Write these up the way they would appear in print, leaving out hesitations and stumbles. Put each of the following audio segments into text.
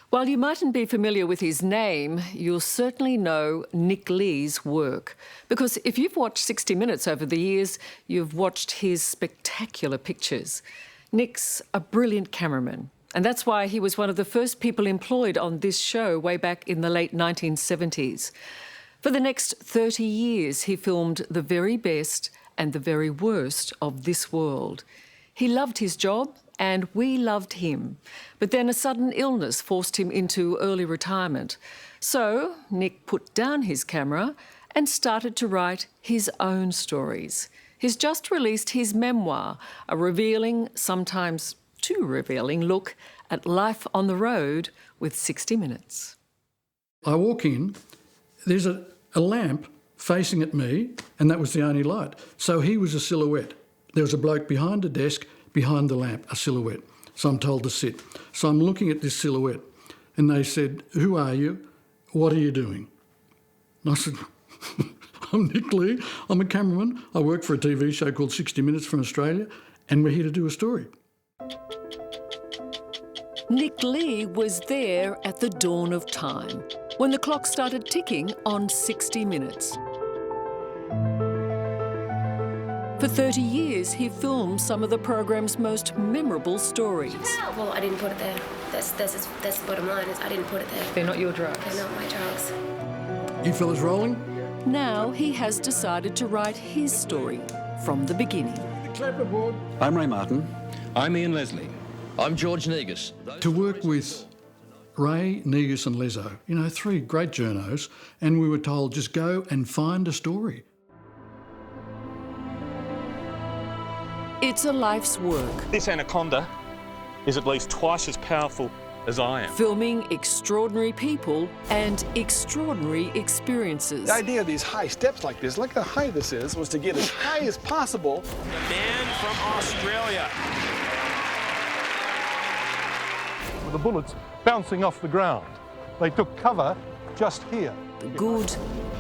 While you mightn't be familiar with his name, you'll certainly know Nick Lee's work. Because if you've watched 60 Minutes over the years, you've watched his spectacular pictures. Nick's a brilliant cameraman, and that's why he was one of the first people employed on this show way back in the late 1970s. For the next 30 years, he filmed the very best and the very worst of this world. He loved his job, and we loved him. But then a sudden illness forced him into early retirement. So Nick put down his camera and started to write his own stories. He's just released his memoir, a revealing, sometimes too revealing, look at life on the road with 60 Minutes. I walk in, there's a lamp facing at me, and that was the only light. So he was a silhouette. There was a bloke behind the desk, behind the lamp, a silhouette. So I'm told to sit. So I'm looking at this silhouette, and they said, "Who are you? What are you doing?" And I said, "I'm Nick Lee. I'm a cameraman. I work for a TV show called 60 Minutes from Australia, and we're here to do a story." Nick Lee was there at the dawn of time, when the clock started ticking on 60 Minutes. For 30 years, he filmed some of the program's most memorable stories. Well, I didn't put it there. That's the bottom line, is I didn't put it there. They're not your drugs. They're not my drugs. You fellas rolling? Now he has decided to write his story from the beginning. Clapperboard. I'm Ray Martin. I'm Ian Leslie. I'm George Negus. To work with Ray, Negus and Lezo, you know, three great journos, and we were told just go and find a story. It's a life's work. This anaconda is at least twice as powerful as I am. Filming extraordinary people and extraordinary experiences. The idea of these high steps like this, look how high this is, was to get as high as possible. The man from Australia. With the bullets bouncing off the ground. They took cover just here. The good,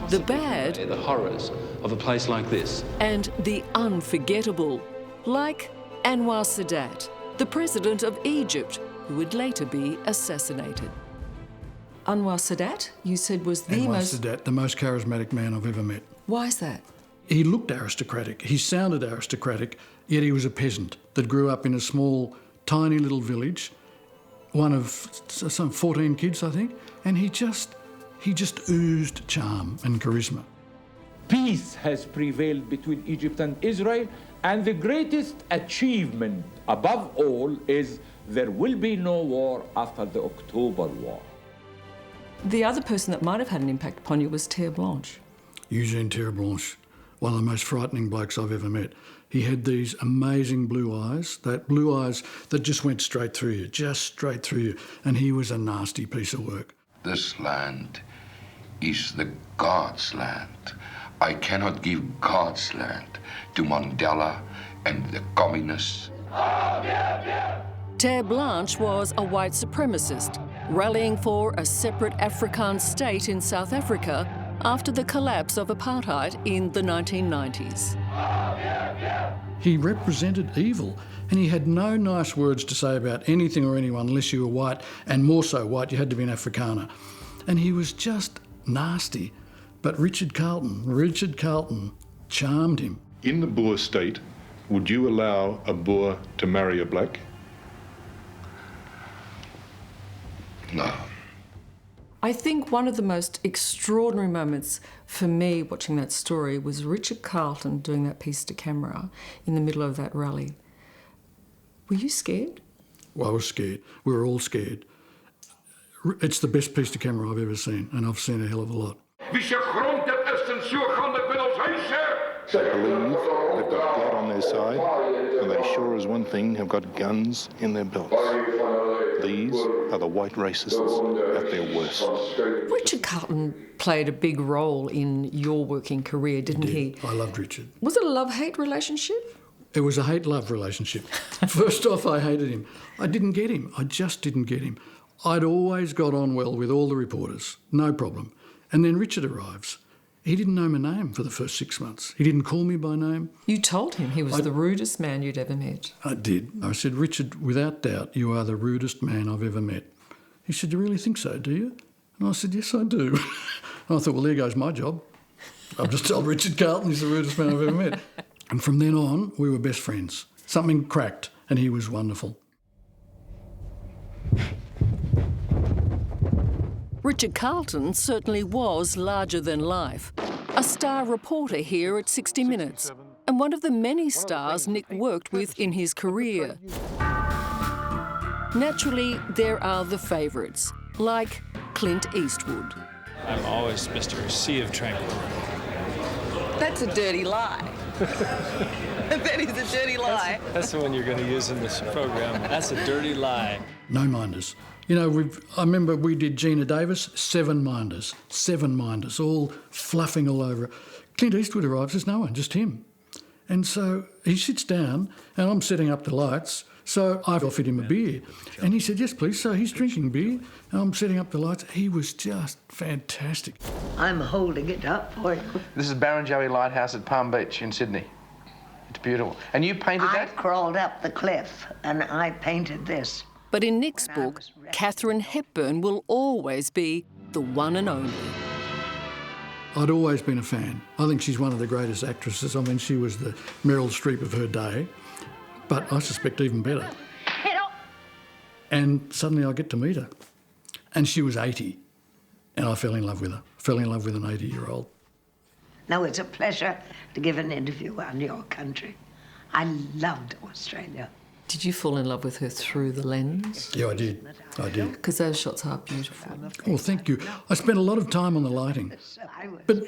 the bad, The horrors of a place like this. and the unforgettable. Like Anwar Sadat, the president of Egypt, who would later be assassinated. Anwar Sadat, you said, was the most charismatic man I've ever met. Why is that? He looked aristocratic, he sounded aristocratic, yet he was a peasant that grew up in a small, tiny little village, one of some 14 kids, I think, and he just oozed charm and charisma. Peace has prevailed between Egypt and Israel, and the greatest achievement above all is there will be no war after the October War. The other person that might have had an impact upon you was Terre Blanche. Eugene Terre Blanche, one of the most frightening blokes I've ever met. He had these amazing blue eyes that just went straight through you, just straight through you, and he was a nasty piece of work. This land is the God's land. I cannot give God's land to Mandela and the communists. Terre Blanche was a white supremacist, rallying for a separate Afrikaans state in South Africa after the collapse of apartheid in the 1990s. He represented evil, and he had no nice words to say about anything or anyone unless you were white, and more so white, you had to be an Afrikaner. And he was just nasty. But Richard Carlton charmed him. In the Boer state, would you allow a Boer to marry a black? No. I think one of the most extraordinary moments for me watching that story was Richard Carlton doing that piece to camera in the middle of that rally. Were you scared? Well, I was scared. We were all scared. It's the best piece to camera I've ever seen, and I've seen a hell of a lot. I believe they've got blood on their side, and they sure as one thing have got guns in their belts. These are the white racists at their worst. Richard Carlton played a big role in your working career, didn't he? I loved Richard. Was it a love-hate relationship? It was a hate-love relationship. First off, I hated him. I didn't get him. I just didn't get him. I'd always got on well with all the reporters, no problem. And then Richard arrives. He didn't know my name for the first 6 months. He didn't call me by name. You told him he was the rudest man you'd ever met. I did. I said, Richard, without doubt, you are the rudest man I've ever met. He said, "You really think so, do you?" And I said, "Yes, I do." And I thought, well, there goes my job. I've just told Richard Carlton he's the rudest man I've ever met. And from then on, we were best friends. Something cracked, and he was wonderful. Richard Carlton certainly was larger than life. A star reporter here at 60 Minutes, and one of the many stars Nick worked with in his career. Naturally, there are the favourites, like Clint Eastwood. I'm always Mr. Sea of Tranquility. That's a dirty lie. That is a dirty lie. That's the one you're going to use in this program. That's a dirty lie. No minders. You know, I remember we did Gina Davis, 7 minders, all fluffing all over it. Clint Eastwood arrives, there's no one, just him. And so he sits down, and I'm setting up the lights, so I've offered him a beer. And he said, "Yes, please." So he's drinking beer, and I'm setting up the lights. He was just fantastic. I'm holding it up for you. This is Barrenjoey Lighthouse at Palm Beach in Sydney. It's beautiful. And you painted that? I crawled up the cliff, and I painted this. But in Nick's book, Katharine Hepburn will always be the one and only. I'd always been a fan. I think she's one of the greatest actresses. I mean, she was the Meryl Streep of her day, but I suspect even better. And suddenly I get to meet her. And she was 80, and I fell in love with her. Fell in love with an 80-year-old. No, it's a pleasure to give an interview on your country. I loved Australia. Did you fall in love with her through the lens? Yeah, I did. Because those shots are beautiful. Oh, thank you. I spent a lot of time on the lighting. But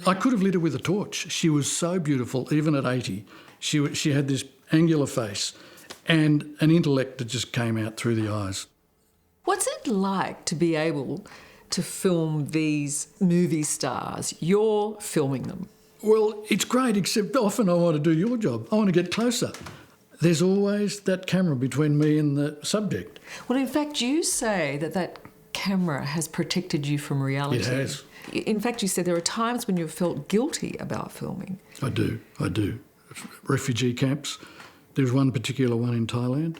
I could have lit her with a torch. She was so beautiful, even at 80. She had this angular face and an intellect that just came out through the eyes. What's it like to be able to film these movie stars? You're filming them. Well, it's great, except often I want to do your job. I want to get closer. There's always that camera between me and the subject. Well, in fact, you say that camera has protected you from reality. It has. In fact, you said there are times when you've felt guilty about filming. I do. Refugee camps. There's one particular one in Thailand.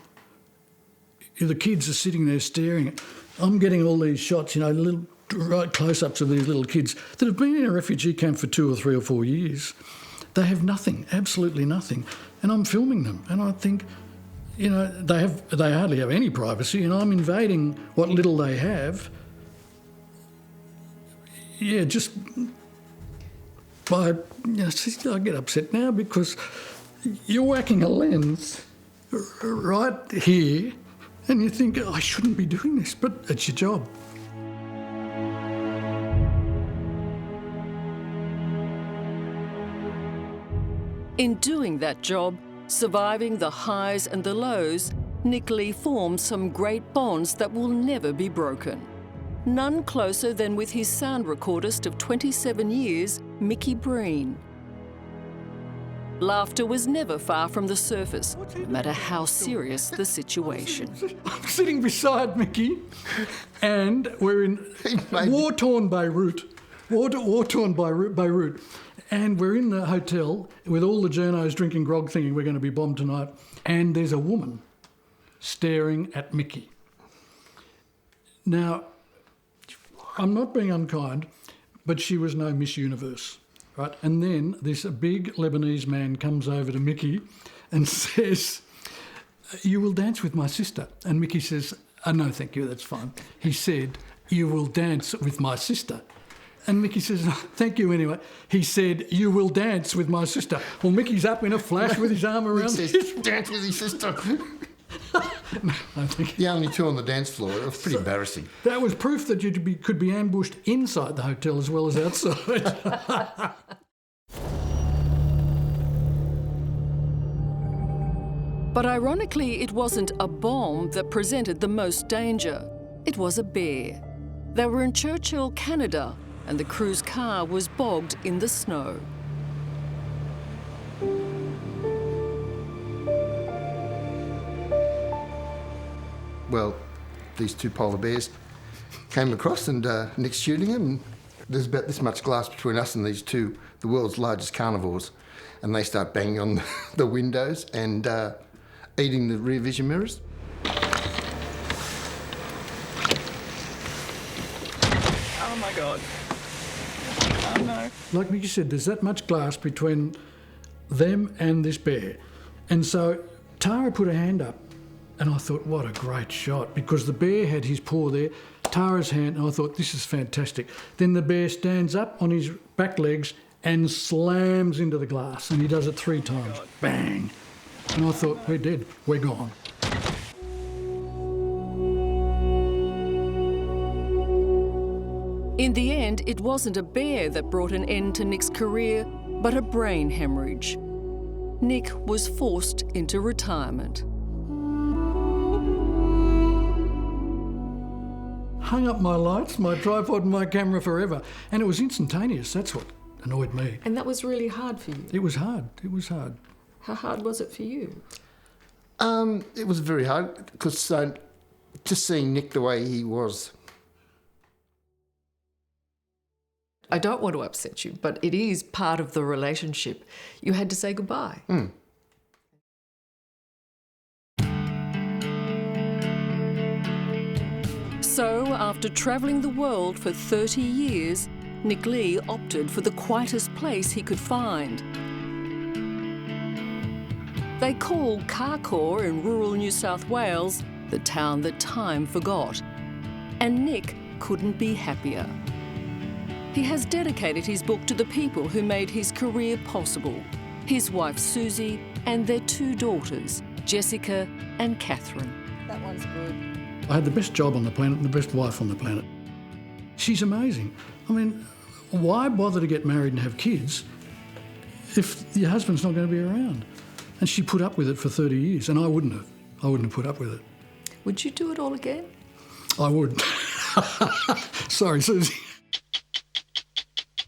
The kids are sitting there staring. I'm getting all these shots, you know, little right close-ups of these little kids that have been in a refugee camp for 2 or 3 or 4 years. They have nothing, absolutely nothing. And I'm filming them, and I think, you know, they hardly have any privacy, and I'm invading what little they have. Yeah, just by, you know, I get upset now because you're whacking a lens right here, and you think, I shouldn't be doing this, but it's your job. In doing that job, surviving the highs and the lows, Nick Lee formed some great bonds that will never be broken. None closer than with his sound recordist of 27 years, Mickey Breen. Laughter was never far from the surface, no matter how serious the situation. I'm sitting beside Mickey, and we're in war-torn Beirut. War-torn Beirut. And we're in the hotel with all the journos drinking grog thinking we're going to be bombed tonight. And there's a woman staring at Mickey. Now, I'm not being unkind, but she was no Miss Universe, right? And then this big Lebanese man comes over to Mickey and says, "You will dance with my sister." And Mickey says, "Oh, no, thank you, that's fine." He said, "You will dance with my sister." And Mickey says, "Oh, thank you anyway." He said, "You will dance with my sister." Well, Mickey's up in a flash with his arm around his sister. Dance with his sister. No, the only two on the dance floor. It was pretty embarrassing. That was proof that you could be ambushed inside the hotel as well as outside. But ironically, it wasn't a bomb that presented the most danger. It was a bear. They were in Churchill, Canada, and the crew's car was bogged in the snow. Well, these 2 polar bears came across, and Nick's shooting them. And there's about this much glass between us and these 2, the world's largest carnivores, and they start banging on the windows and eating the rear vision mirrors. Oh, my God. Oh, no. Like Mickey said, there's that much glass between them and this bear. And so Tara put her hand up, and I thought, what a great shot, because the bear had his paw there, Tara's hand, and I thought, this is fantastic. Then the bear stands up on his back legs and slams into the glass, and he does it 3 times. Bang! And I thought, we're dead, we're gone. In the end, it wasn't a bear that brought an end to Nick's career, but a brain hemorrhage. Nick was forced into retirement. Hung up my lights, my tripod and my camera forever. And it was instantaneous, that's what annoyed me. And that was really hard for you? It was hard, it was hard. How hard was it for you? It was very hard, because just seeing Nick the way he was. I don't want to upset you, but it is part of the relationship. You had to say goodbye. Mm. So, after travelling the world for 30 years, Nick Lee opted for the quietest place he could find. They call Carcoar in rural New South Wales the town that time forgot. And Nick couldn't be happier. He has dedicated his book to the people who made his career possible, his wife Susie and their 2 daughters, Jessica and Catherine. That one's good. I had the best job on the planet and the best wife on the planet. She's amazing. I mean, why bother to get married and have kids if your husband's not going to be around? And she put up with it for 30 years, and I wouldn't have. I wouldn't have put up with it. Would you do it all again? I would. Sorry, Susie.